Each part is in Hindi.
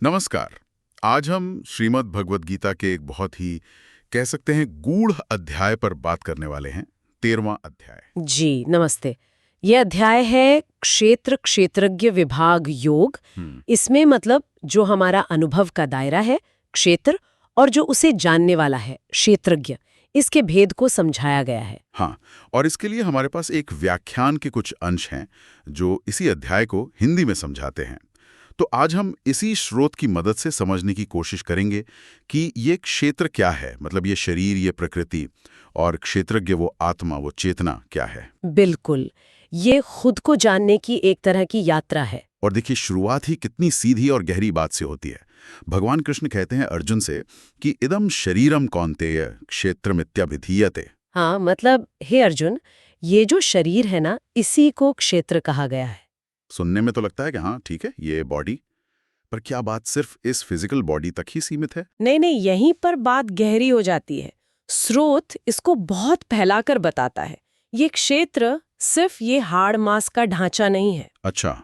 नमस्कार। आज हम श्रीमद् भगवद गीता के एक बहुत ही कह सकते हैं गूढ़ अध्याय पर बात करने वाले हैं। 13वां अध्याय। जी नमस्ते। ये अध्याय है क्षेत्र क्षेत्रज्ञ विभाग योग। इसमें मतलब जो हमारा अनुभव का दायरा है क्षेत्र, और जो उसे जानने वाला है क्षेत्रज्ञ, इसके भेद को समझाया गया है। हाँ, और इसके लिए हमारे पास एक व्याख्यान के कुछ अंश हैं जो इसी अध्याय को हिंदी में समझाते हैं। तो आज हम इसी स्रोत की मदद से समझने की कोशिश करेंगे कि ये क्षेत्र क्या है, मतलब ये शरीर, ये प्रकृति, और क्षेत्रज्ञ वो आत्मा, वो चेतना क्या है। बिल्कुल, ये खुद को जानने की एक तरह की यात्रा है। और देखिए, शुरुआत ही कितनी सीधी और गहरी बात से होती है। भगवान कृष्ण कहते हैं अर्जुन से कि इदम शरीरम कौन्तेय क्षेत्रमित्यभिधीयते। हाँ, मतलब हे अर्जुन, ये जो शरीर है ना, इसी को क्षेत्र कहा गया है। सुनने में तो लगता है कि हाँ ठीक है, ये बॉडी, पर क्या बात सिर्फ इस फिजिकल बॉडी तक ही सीमित है? नहीं नहीं, यहीं पर बात गहरी हो जाती है। स्रोत इसको बहुत फैलाकर बताता है। ये क्षेत्र सिर्फ ये हाड़ मांस का ढांचा नहीं है। अच्छा,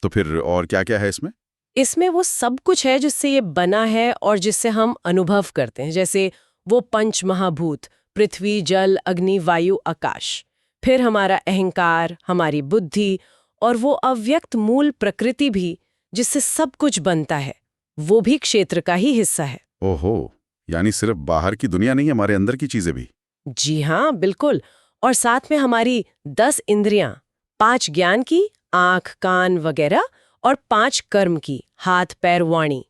तो फिर और क्या क्या है इसमें? इसमें वो सब कुछ है जिससे ये बना है और जिससे हम अनुभव करते हैं, जैसे वो पंच महाभूत, पृथ्वी, जल, अग्नि, वायु, आकाश। फिर हमारा अहंकार, हमारी बुद्धि, और वो अव्यक्त मूल प्रकृति भी, जिससे सब कुछ बनता है, वो भी क्षेत्र का ही हिस्सा है। ओहो, यानी सिर्फ बाहर की दुनिया नहीं, हमारे अंदर की चीजें भी। जी हाँ, बिल्कुल। और साथ में हमारी 10 इंद्रियां, 5 ज्ञान की, आंख, कान वगैरह, और 5 कर्म की, हाथ, पैर, वाणी,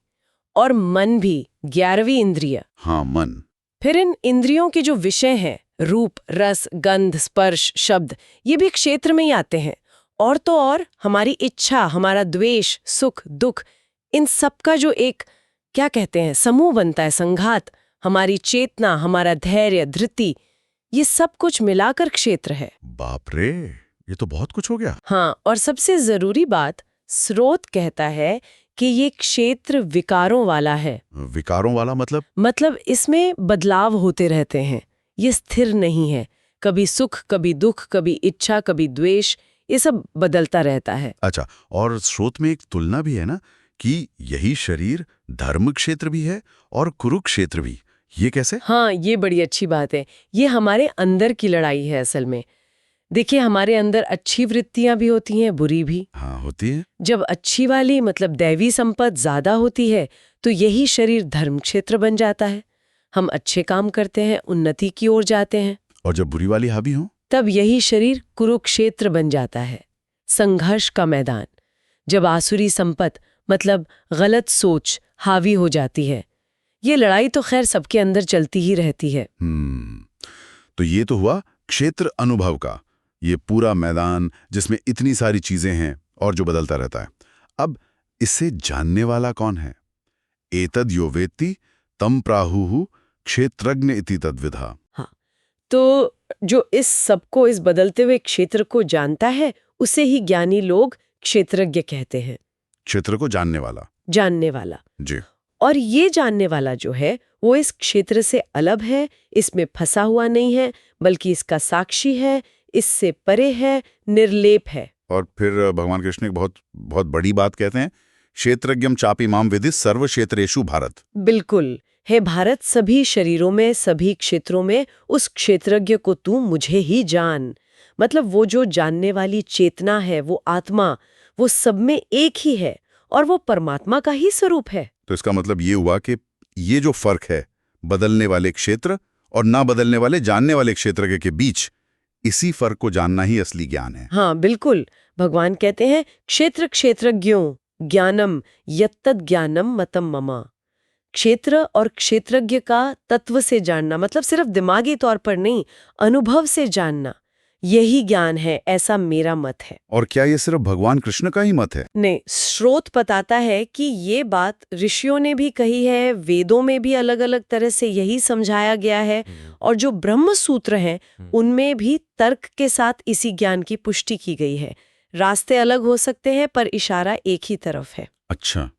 और मन भी, 11वीं इंद्रिय। हाँ, मन। फिर इन इंद्रियों के जो विषय हैं, रूप, रस, गंध, स्पर्श, शब्द, ये भी क्षेत्र में ही आते हैं। और तो और हमारी इच्छा, हमारा द्वेष, सुख, दुख, इन सब का जो एक क्या कहते हैं समूह बनता है, संघात, हमारी चेतना, हमारा धैर्य, धृति, ये सब कुछ मिलाकर क्षेत्र है। बाप रे, ये तो बहुत कुछ हो गया। हाँ, और सबसे जरूरी बात, स्रोत कहता है कि ये क्षेत्र विकारों वाला है। विकारों वाला मतलब इसमें बदलाव होते रहते हैं, ये स्थिर नहीं है। कभी सुख, कभी दुख, कभी इच्छा, कभी द्वेष, ये सब बदलता रहता है। अच्छा, और स्रोत में एक तुलना भी है ना कि यही शरीर धर्म क्षेत्र भी है और कुरुक्षेत्र भी। ये कैसे? हाँ, ये बड़ी अच्छी बात है। ये हमारे अंदर की लड़ाई है असल में। देखिए, हमारे अंदर अच्छी वृत्तियां भी होती हैं, बुरी भी। हाँ, होती है। जब अच्छी वाली मतलब दैवी संपत्त ज्यादा होती है तो यही शरीर धर्म क्षेत्र बन जाता है। हम अच्छे काम करते हैं, उन्नति की ओर जाते हैं। और जब बुरी वाली हावी हो, तब यही शरीर कुरुक्षेत्र बन जाता है, संघर्ष का मैदान। जब आसुरी संपत्त मतलब गलत सोच हावी हो जाती है। ये लड़ाई तो खैर सबके अंदर चलती ही रहती है। तो ये तो हुआ क्षेत्र अनुभव का, ये पूरा मैदान जिसमें इतनी सारी चीजें हैं और जो बदलता रहता है। अब इसे जानने वाला कौन है? एतद यो वेत्ति तम प्राहुः क्षेत्रज्ञ इति तद्विधा। हाँ, तो जो इस सबको, इस बदलते हुए क्षेत्र को जानता है, उसे ही ज्ञानी लोग क्षेत्रज्ञ कहते हैं। क्षेत्र को जानने वाला। जानने वाला। जी। और ये जानने वाला जो है वो इस क्षेत्र से अलग है, इसमें फंसा हुआ नहीं है, बल्कि इसका साक्षी है, इससे परे है, निर्लेप है। और फिर भगवान कृष्ण एक बहुत बहुत बड़ी बात कहते हैं, क्षेत्रज्ञम चापि माम विदि सर्व क्षेत्रेषु भारत। बिल्कुल, हे भारत, सभी शरीरों में, सभी क्षेत्रों में उस क्षेत्रज्ञ को तू मुझे ही जान। मतलब वो जो जानने वाली चेतना है, वो आत्मा, वो सब में एक ही है और वो परमात्मा का ही स्वरूप है। तो इसका मतलब ये हुआ कि ये जो फर्क है बदलने वाले क्षेत्र और ना बदलने वाले जानने वाले क्षेत्र के बीच, इसी फर्क को जानना ही असली ज्ञान है। हाँ बिल्कुल, भगवान कहते हैं क्षेत्र क्षेत्रज्ञों ज्ञानम यत्तद् ज्ञानम मतम मम। क्षेत्र और क्षेत्रज्ञ का तत्व से जानना, मतलब सिर्फ दिमागी तौर पर नहीं, अनुभव से जानना, यही ज्ञान है, ऐसा मेरा मत है। और क्या ये सिर्फ भगवान कृष्ण का ही मत है? नहीं, स्रोत बताता है कि ये बात ऋषियों ने भी कही है, वेदों में भी अलग अलग तरह से यही समझाया गया है, और जो ब्रह्म सूत्र हैं उनमें भी तर्क के साथ इसी ज्ञान की पुष्टि की गई है। रास्ते अलग हो सकते हैं पर इशारा एक ही तरफ है। अच्छा,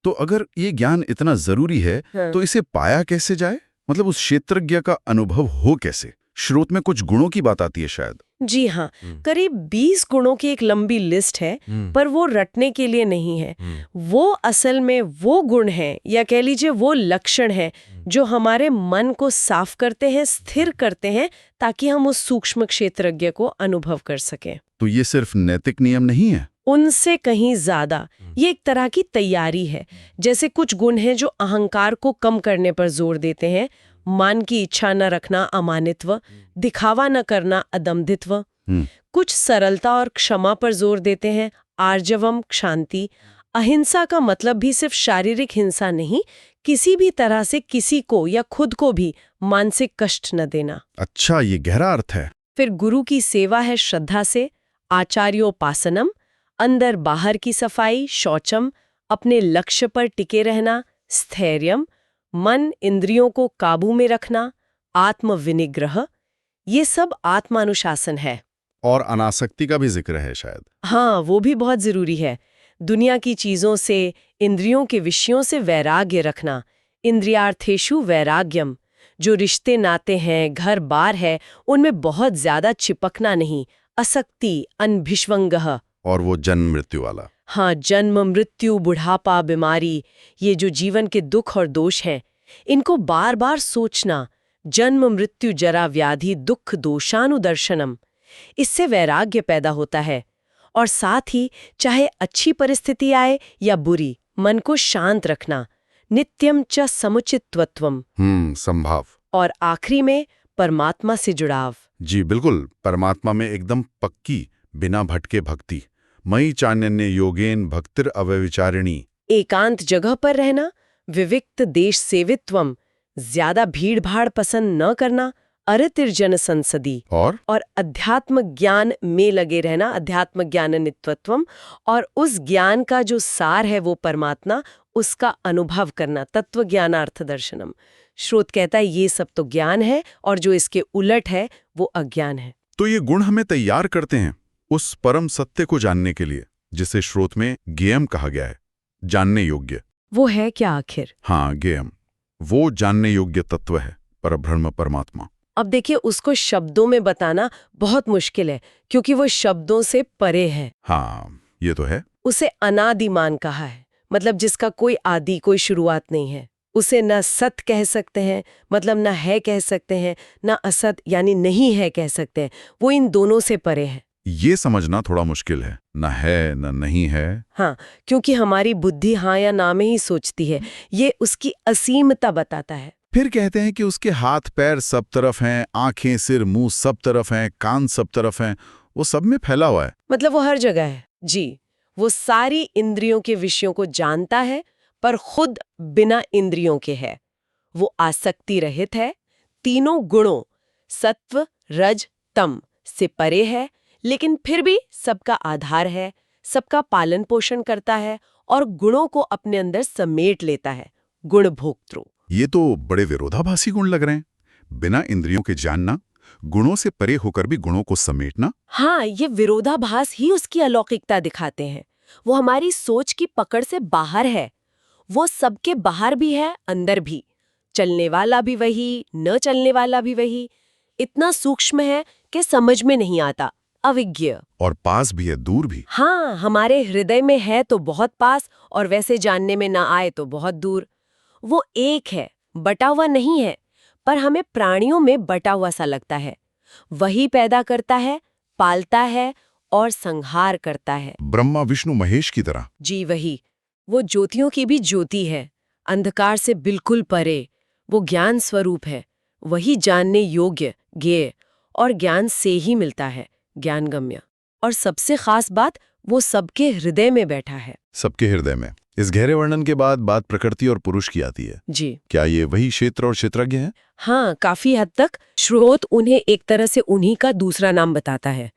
तो अगर ये ज्ञान इतना जरूरी है, हाँ। तो इसे पाया कैसे जाए? मतलब उस क्षेत्रज्ञ का अनुभव हो कैसे? श्रोत में कुछ गुणों की बात आती है शायद। जी हाँ, करीब 20 गुणों की एक लंबी लिस्ट है, पर वो रटने के लिए नहीं है। वो असल में वो गुण हैं, या कह लीजिए वो लक्षण हैं, जो हमारे मन को साफ करते हैं, स्थिर करते हैं, ताकि हम उस सूक्ष्म क्षेत्रज्ञ को अनुभव कर सकें। तो ये सिर्फ नैतिक नियम नहीं है? उनसे कहीं ज्यादा ये एक तरह की तैयारी है। जैसे कुछ गुण हैं जो अहंकार को कम करने पर जोर देते हैं, मान की इच्छा न रखना अमानित्व, दिखावा न करना अदम्भित्व। कुछ सरलता और क्षमा पर जोर देते हैं, आर्जवम शांति। अहिंसा का मतलब भी सिर्फ शारीरिक हिंसा नहीं, किसी भी तरह से किसी को या खुद को भी मानसिक कष्ट न देना। अच्छा, ये गहरा अर्थ है। फिर गुरु की सेवा है श्रद्धा से, आचार्योपासनम, अंदर बाहर की सफाई, शौचम, अपने लक्ष्य पर टिके रहना, स्थैर्यम, मन इंद्रियों को काबू में रखना, आत्म विनिग्रह। ये सब आत्मानुशासन है। और अनासक्ति का भी जिक्र है शायद। हाँ, वो भी बहुत जरूरी है। दुनिया की चीजों से, इंद्रियों के विषयों से वैराग्य रखना, इंद्रियार्थेषु वैराग्यम। जो रिश्ते नाते हैं, घर बार है, उनमें बहुत ज्यादा चिपकना नहीं, असक्ति, अनभिष्वंगः। और वो जन्म मृत्यु वाला। हाँ, जन्म मृत्यु, बुढ़ापा, बीमारी, ये जो जीवन के दुख और दोष हैं, इनको बार बार सोचना। जन्म मृत्यु जरा व्याधि दुख दोषानुदर्शनम। इससे वैराग्य पैदा होता है। और साथ ही चाहे अच्छी परिस्थिति आए या बुरी, मन को शांत रखना। नित्यम च समुचितत्वम। संभाव। और आखिरी में परमात्मा से जुड़ाव। जी बिल्कुल, परमात्मा में एकदम पक्की, बिना भटके भक्ति। मयि चान्यन्य योगेन भक्तिर अव्यविचारिणी। एकांत जगह पर रहना, विविक्त देश सेवित्वम, ज्यादा भीड़ भाड़ पसंद न करना, अरतिर्जन संसदी। और अध्यात्म ज्ञान में लगे रहना, अध्यात्म ज्ञान नित्वत्वम। और उस ज्ञान का जो सार है वो परमात्मा, उसका अनुभव करना, तत्व ज्ञानार्थ दर्शनम। श्रोत कहता है ये सब तो ज्ञान है, और जो इसके उलट है वो अज्ञान है। तो ये गुण हमें तैयार करते हैं उस परम सत्य को जानने के लिए, जिसे श्रोत में ज्ञेयम कहा गया है, जानने योग्य। वो है क्या आखिर? हाँ, ज्ञेयम वो जानने योग्य तत्व है, परब्रह्म परमात्मा। अब देखिए, उसको शब्दों में बताना बहुत मुश्किल है, क्योंकि वो शब्दों से परे है। हाँ, ये तो है। उसे अनादिमान कहा है, मतलब जिसका कोई आदि, कोई शुरुआत नहीं है। उसे न सत कह सकते हैं, मतलब न है कह सकते हैं, न असत यानी नहीं है कह सकते हैं। वो इन दोनों से परे है। ये समझना थोड़ा मुश्किल है, न है न नहीं है। हाँ, क्योंकि हमारी बुद्धि हाँ या ना में ही सोचती है। ये उसकी असीमता बताता है। फिर कहते हैं कि उसके हाथ पैर सब तरफ हैं, आंखें सिर मुंह सब तरफ हैं, कान सब तरफ हैं, वो सब में फैला हुआ है। मतलब वो हर जगह है। जी, वो सारी इंद्रियों के विषयों को जानता है, पर खुद बिना इंद्रियों के है। वो आसक्ति रहित है, तीनों गुणों सत्व रज तम से परे है, लेकिन फिर भी सबका आधार है, सबका पालन पोषण करता है और गुणों को अपने अंदर समेट लेता है। गुण भोक्तृ। ये तो बड़े विरोधाभासी गुण लग रहे हैं। बिना इंद्रियों के जानना, गुणों से परे होकर भी गुणों को समेटना। हाँ, ये विरोधाभास ही उसकी अलौकिकता दिखाते हैं। वो हमारी सोच की पकड़ से बाहर है। वो सबके बाहर भी है, अंदर भी। चलने वाला भी वही, न चलने वाला भी वही। इतना सूक्ष्म है कि समझ में नहीं आता, अविज्ञ। और पास भी है, दूर भी। हाँ, हमारे हृदय में है तो बहुत पास, और वैसे जानने में ना आए तो बहुत दूर। वो एक है, बटा हुआ नहीं है, पर हमें प्राणियों में बटा हुआ सा लगता है। वही पैदा करता है, पालता है और संहार करता है। ब्रह्मा विष्णु महेश की तरह। जी वही। वो ज्योतियों की भी ज्योति है, अंधकार से बिल्कुल परे। वो ज्ञान स्वरूप है, वही जानने योग्य, ज्ञेय, और ज्ञान से ही मिलता है, ज्ञानगम्य। और सबसे खास बात, वो सबके हृदय में बैठा है। सबके हृदय में। इस गहरे वर्णन के बाद बात प्रकृति और पुरुष की आती है। जी। क्या ये वही क्षेत्र और क्षेत्रज्ञ है? हाँ, काफी हद तक। श्रोत उन्हें एक तरह से उन्हीं का दूसरा नाम बताता है।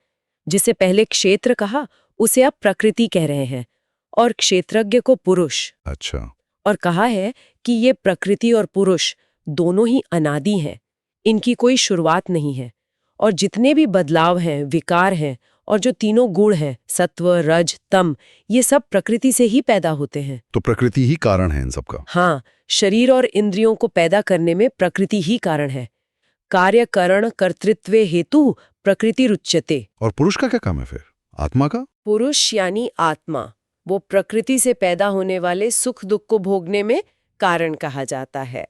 जिसे पहले क्षेत्र कहा, उसे अब प्रकृति कह रहे हैं, और क्षेत्रज्ञ को पुरुष। अच्छा। और कहा है कि ये प्रकृति और पुरुष दोनों ही अनादि हैं, इनकी कोई शुरुआत नहीं है। और जितने भी बदलाव हैं, विकार हैं, और जो तीनों गुण हैं, सत्व रज तम, ये सब प्रकृति से ही पैदा होते हैं। तो प्रकृति ही कारण है इन सबका? हाँ, शरीर और इंद्रियों को पैदा करने में प्रकृति ही कारण है। कार्यकरण कर्तृत्व हेतु प्रकृतिरुच्यते। और पुरुष का क्या काम है फिर, आत्मा का? पुरुष यानी आत्मा, वो प्रकृति से पैदा होने वाले सुख दुख को भोगने में कारण कहा जाता है।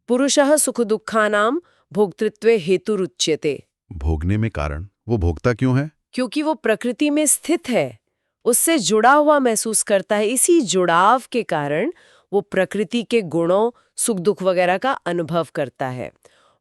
पुरुषः सुख दुखानाम भोक्तृत्व हेतुरुच्यते। भोगने में कारण, वो भोगता क्यों है? क्योंकि वो प्रकृति में स्थित है, उससे जुड़ा हुआ महसूस करता है। इसी जुड़ाव के कारण वो प्रकृति के गुणों, सुख दुख वगैरह का अनुभव करता है।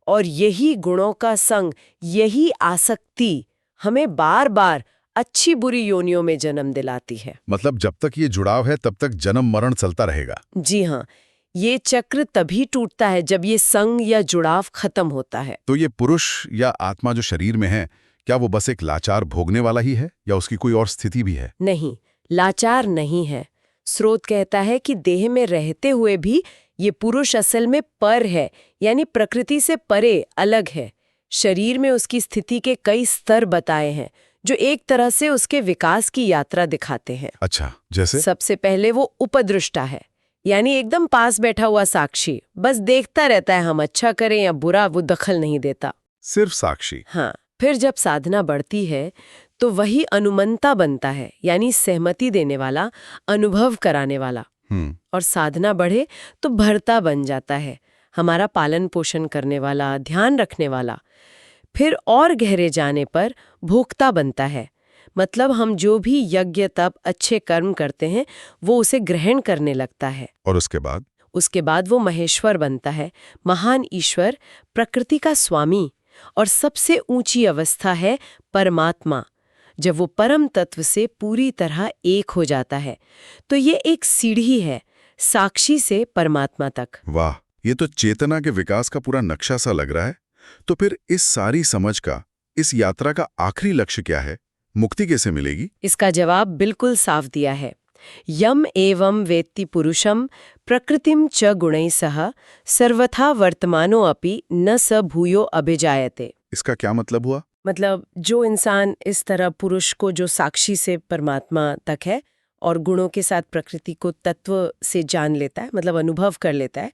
और यही गुणों का संग, यही आसक्ति हमें बार बार अच्छी बुरी योनियों में जन्म दिलाती है। मतलब जब तक ये जुड़ाव है तब तक जन्म मरण चलता रहेगा। जी हाँ, ये चक्र तभी टूटता है जब ये संग या जुड़ाव खत्म होता है। तो ये पुरुष या आत्मा जो शरीर में है, क्या वो बस एक लाचार भोगने वाला ही है या उसकी कोई और स्थिति भी है? नहीं, लाचार नहीं है। स्रोत कहता है कि देह में रहते हुए भी ये पुरुष असल में पर है, यानी प्रकृति से परे, अलग है। शरीर में उसकी स्थिति के कई स्तर बताए हैं जो एक तरह से उसके विकास की यात्रा दिखाते हैं। अच्छा, जैसे? सबसे पहले वो उपदृष्टा है, यानी एकदम पास बैठा हुआ साक्षी, बस देखता रहता है, हम अच्छा करें या बुरा वो दखल नहीं देता। सिर्फ साक्षी। हाँ, फिर जब साधना बढ़ती है तो वही अनुमंता बनता है, यानी सहमति देने वाला, अनुभव कराने वाला। और साधना बढ़े तो भरता बन जाता है, हमारा पालन पोषण करने वाला, ध्यान रखने वाला। फिर और गहरे जाने पर भोक्ता बनता है, मतलब हम जो भी यज्ञ तप अच्छे कर्म करते हैं वो उसे ग्रहण करने लगता है। और उसके बाद वो महेश्वर बनता है, महान ईश्वर, प्रकृति का स्वामी। और सबसे ऊंची अवस्था है परमात्मा, जब वो परम तत्व से पूरी तरह एक हो जाता है। तो ये एक सीढ़ी है साक्षी से परमात्मा तक। वाह, ये तो चेतना के विकास का पूरा नक्शा सा लग रहा है। तो फिर इस सारी समझ का, इस यात्रा का आखिरी लक्ष्य क्या है? मुक्ति कैसे मिलेगी? इसका जवाब बिल्कुल साफ दिया है। यम एवं वेत्ति पुरुषम प्रकृतिम च गुणैः सह सर्वथा वर्तमानो अपि न स भूयो अभिजायते। इसका क्या मतलब हुआ? मतलब जो इंसान इस तरह पुरुष को जो साक्षी से परमात्मा तक है और गुणों के साथ प्रकृति को तत्व से जान लेता है, मतलब अनुभव कर लेता है,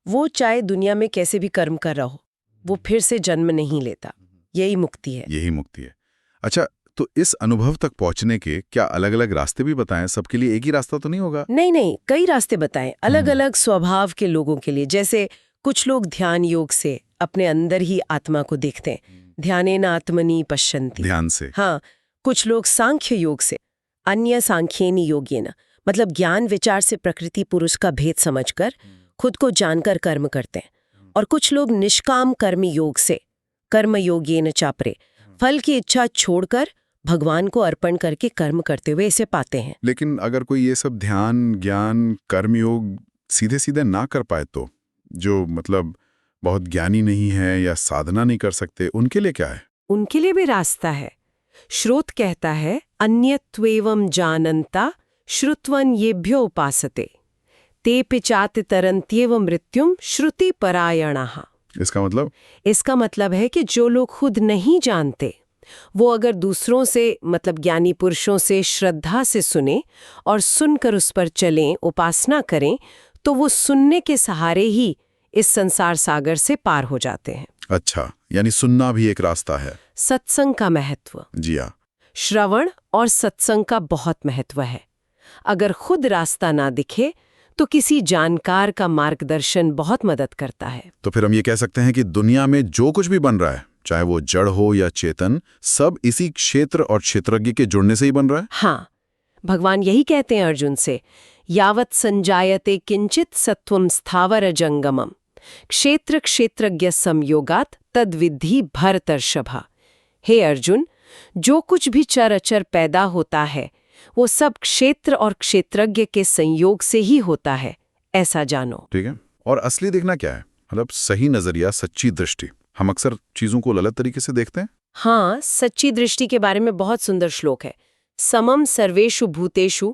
वो चाहे दुनिया में कैसे भी कर्म कर रहा हो, वो फिर से जन्म नहीं लेता। यही मुक्ति है। यही मुक्ति है। अच्छा, तो इस अनुभव तक पहुंचने के क्या अलग अलग रास्ते भी बताएं? सबके लिए एक ही रास्ता तो नहीं होगा? नहीं, कई रास्ते बताएं, अलग अलग स्वभाव के लोगों के लिए। जैसे कुछ लोग ध्यान योग से अपने अंदर ही आत्मा को देखते हैं, ध्यानेन आत्मनि पश्यन्ति, ध्यान से। हाँ, कुछ लोग सांख्य योग से, अन्य सांख्येन योगेन, मतलब ज्ञान विचार से प्रकृति पुरुष का भेद समझकर खुद को जानकर कर्म करते हैं। और कुछ लोग निष्काम कर्म योग से, कर्म योगेन चापरे, फल की इच्छा छोड़कर भगवान को अर्पण करके कर्म करते हुए इसे पाते हैं। लेकिन अगर कोई ये सब ध्यान, ज्ञान, कर्मयोग सीधे सीधे ना कर पाए तो, जो मतलब बहुत ज्ञानी नहीं है या साधना नहीं कर सकते, उनके लिए क्या है? उनके लिए भी रास्ता है। श्रोत कहता है, अन्यत्वेवं जानन्ता श्रुत्वन् येभ्यो उपासते ते पिचाति तरन्त्येव मृत्युम श्रुति परायणाः। इसका मतलब है कि जो लोग खुद नहीं जानते, वो अगर दूसरों से, मतलब ज्ञानी पुरुषों से श्रद्धा से सुने और सुनकर उस पर चलें, उपासना करें, तो वो सुनने के सहारे ही इस संसार सागर से पार हो जाते हैं। अच्छा, यानी सुनना भी एक रास्ता है। सत्संग का महत्व। जी हाँ, श्रवण और सत्संग का बहुत महत्व है। अगर खुद रास्ता ना दिखे तो किसी जानकार का मार्गदर्शन बहुत मदद करता है। तो फिर हम ये कह सकते हैं कि दुनिया में जो कुछ भी बन रहा है, चाहे वो जड़ हो या चेतन, सब इसी क्षेत्र और क्षेत्रज्ञ के जुड़ने से ही बन रहा है। हाँ, भगवान यही कहते हैं अर्जुन से, यावत् संजायते किंचित सत्वम स्थावर जंगमम क्षेत्र क्षेत्रज्ञ संयोगात तद्विद्धि भरतर्षभा। हे अर्जुन, जो कुछ भी चर अचर पैदा होता है वो सब क्षेत्र और क्षेत्रज्ञ के संयोग से ही होता है, ऐसा जानो। ठीक है। और असली देखना क्या है? मतलब सही नजरिया, सच्ची दृष्टि। हम अक्सर चीजों को गलत तरीके से देखते हैं। हाँ, सच्ची दृष्टि के बारे में बहुत सुंदर श्लोक है। समम सर्वेषु भूतेषु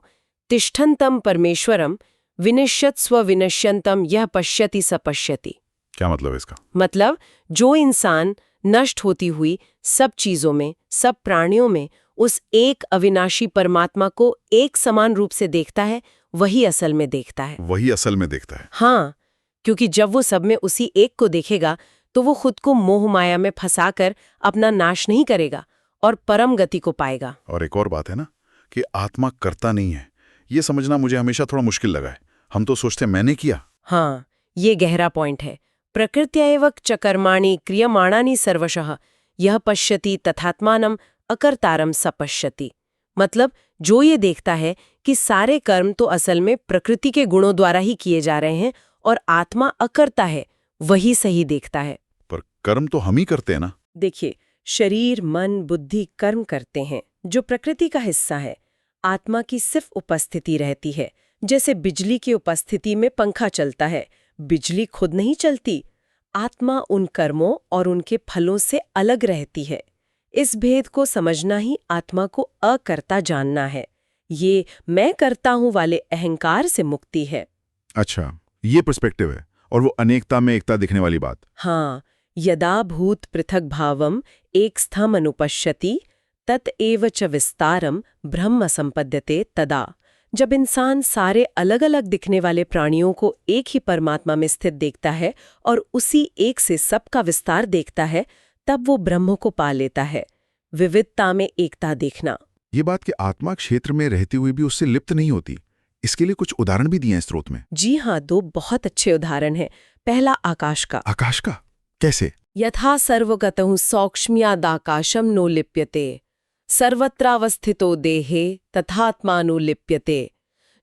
तिष्ठन्तम परमेश्वरम विनश्यत्स्व विनश्यन्तम यह पश्यति स पश्यति। क्या मतलब इसका? मतलब जो इंसान नष्ट होती हुई सब चीजों में, सब प्राणियों में उस एक अविनाशी परमात्मा को एक समान रूप से देखता है, वही असल में देखता है। वही असल में देखता है। हाँ, क्योंकि जब वो सब में उसी एक को देखेगा तो वो खुद को मोह माया में फंसाकर अपना नाश नहीं करेगा और परम गति को पाएगा। और एक और बात है ना कि आत्मा करता नहीं है, ये समझना मुझे हमेशा थोड़ा मुश्किल लगा है। हम तो सोचते मैंने किया। हाँ, ये गहरा पॉइंट है। प्रकृत्यैव च कर्माणि क्रियमाणानि सर्वशः यह पश्यति तथात्मानम अकर्तारम स पश्यति। मतलब जो ये देखता है कि सारे कर्म तो असल में प्रकृति के गुणों द्वारा ही किए जा रहे हैं और आत्मा अकर्ता है, वही सही देखता है। पर कर्म तो हम ही करते हैं ना। देखिए, शरीर, मन, बुद्धि कर्म करते हैं जो प्रकृति का हिस्सा है। आत्मा की सिर्फ उपस्थिति रहती है। जैसे बिजली की उपस्थिति में पंखा चलता है, बिजली खुद नहीं चलती। आत्मा उन कर्मों और उनके फलों से अलग रहती है। इस भेद को समझना ही आत्मा को अकर्ता जानना है। ये मैं करता हूं वाले अहंकार से मुक्ति है। अच्छा, ये पर्सपेक्टिव है और वो अनेकता में एकता दिखने वाली बात। हाँ, यदा भूत पृथक भावम एक स्थम अनुपश्यति तत एव च विस्तारम ब्रह्म संपद्यते तदा। जब इंसान सारे अलग अलग दिखने वाले प्राणियों को एक ही परमात्मा में स्थित देखता है और उसी एक से सबका विस्तार देखता है, तब वो ब्रह्म को पा लेता है। विविधता में एकता देखना। ये बात कि आत्मा क्षेत्र में रहती हुई भी उससे लिप्त नहीं होती, इसके लिए कुछ उदाहरण भी दिए हैं स्रोत में। जी हाँ, 2 बहुत अच्छे उदाहरण हैं। पहला आकाश का। आकाश का कैसे? यथा सर्वगतः सौक्ष्म्यादाकाशम नो लिप्यते सर्वत्रावस्थितो देहे तथात्मानु लिप्यते।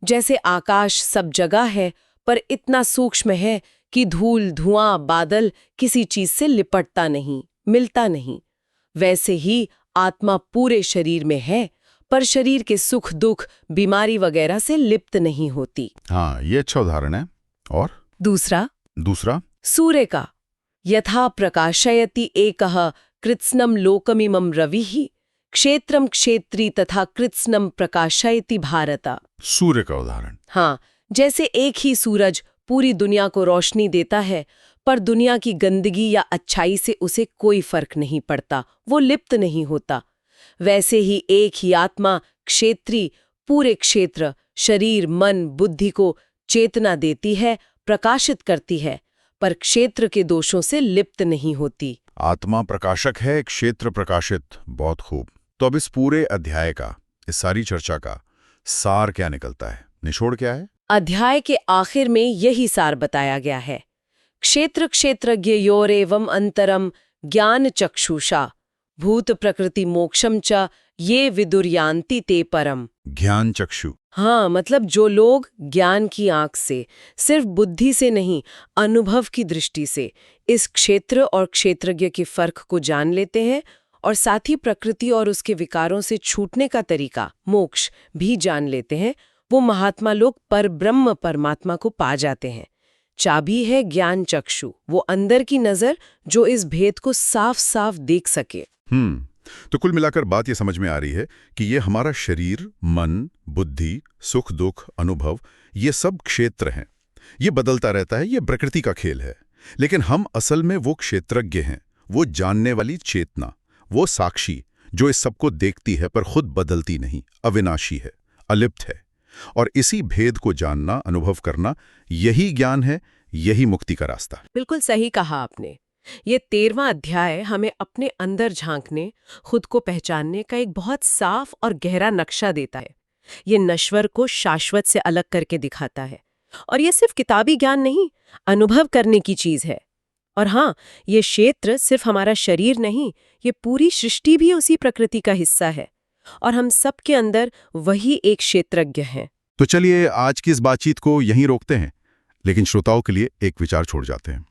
जैसे आकाश सब जगह है पर इतना सूक्ष्म है कि धूल, धुआं, बादल किसी चीज से लिपटता नहीं, मिलता नहीं। वैसे ही आत्मा पूरे शरीर में है पर शरीर के सुख दुख, बीमारी वगैरह से लिप्त नहीं होती। हाँ, ये अच्छा उदाहरण है। और दूसरा सूर्य का। यथा प्रकाशयति एकः कृत्स्नम लोकमिमं रविः क्षेत्रम क्षेत्री तथा कृत्स्नम प्रकाशयति भारत। सूर्य का उदाहरण। हाँ, जैसे एक ही सूरज पूरी दुनिया को रोशनी देता है पर दुनिया की गंदगी या अच्छाई से उसे कोई फर्क नहीं पड़ता, वो लिप्त नहीं होता। वैसे ही एक ही आत्मा क्षेत्री पूरे क्षेत्र, शरीर, मन, बुद्धि को चेतना देती है, प्रकाशित करती है, पर क्षेत्र के दोषों से लिप्त नहीं होती। आत्मा प्रकाशक है, क्षेत्र प्रकाशित। बहुत खूब। तो अब इस पूरे अध्याय का, इस सारी चर्चा का सार क्या निकलता है, निचोड़ क्या है? अध्याय के आखिर में यही सार बताया गया है। क्षेत्र क्षेत्रज्ञयोरेवं अंतरम ज्ञान चक्षुषा भूत प्रकृति मोक्षम च ये विदुर्यान्ति ते परम। ज्ञान चक्षु। हाँ, मतलब जो लोग ज्ञान की आंख से, सिर्फ बुद्धि से नहीं, अनुभव की दृष्टि से इस क्षेत्र और क्षेत्रज्ञ के फर्क को जान लेते हैं और साथ ही प्रकृति और उसके विकारों से छूटने का तरीका, मोक्ष, भी जान लेते हैं, वो महात्मा लोग परब्रह्म परमात्मा को पा जाते हैं। चाबी है ज्ञान चक्षु, वो अंदर की नजर जो इस भेद को साफ साफ देख सके। तो कुल मिलाकर बात ये समझ में आ रही है कि ये हमारा शरीर, मन, बुद्धि, सुख दुख, अनुभव, ये सब क्षेत्र हैं। ये बदलता रहता है, ये प्रकृति का खेल है। लेकिन हम असल में वो क्षेत्रज्ञ हैं, वो जानने वाली चेतना, वो साक्षी जो इस सबको देखती है पर खुद बदलती नहीं, अविनाशी है, अलिप्त है। और इसी भेद को जानना, अनुभव करना, यही ज्ञान है, यही मुक्ति का रास्ता। बिल्कुल सही कहा आपने। ये 13वां अध्याय हमें अपने अंदर झांकने, खुद को पहचानने का एक बहुत साफ और गहरा नक्शा देता है। ये नश्वर को शाश्वत से अलग करके दिखाता है। और ये सिर्फ किताबी ज्ञान नहीं, अनुभव करने की चीज है। और हाँ, ये क्षेत्र सिर्फ हमारा शरीर नहीं, ये पूरी सृष्टि भी उसी प्रकृति का हिस्सा है। और हम सबके अंदर वही एक क्षेत्रज्ञ हैं। तो चलिए आज की इस बातचीत को यहीं रोकते हैं, लेकिन श्रोताओं के लिए एक विचार छोड़ जाते हैं।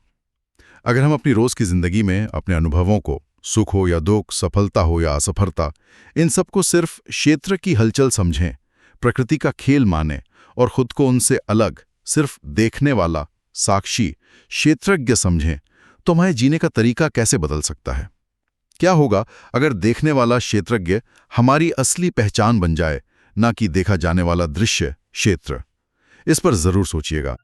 अगर हम अपनी रोज की जिंदगी में अपने अनुभवों को, सुख हो या दुख, सफलता हो या असफलता, इन सबको सिर्फ क्षेत्र की हलचल समझें, प्रकृति का खेल माने और खुद को उनसे अलग, सिर्फ देखने वाला, साक्षी, क्षेत्रज्ञ समझें, तो हमारे जीने का तरीका कैसे बदल सकता है? क्या होगा अगर देखने वाला क्षेत्रज्ञ हमारी असली पहचान बन जाए, ना कि देखा जाने वाला दृश्य क्षेत्र? इस पर जरूर सोचिएगा।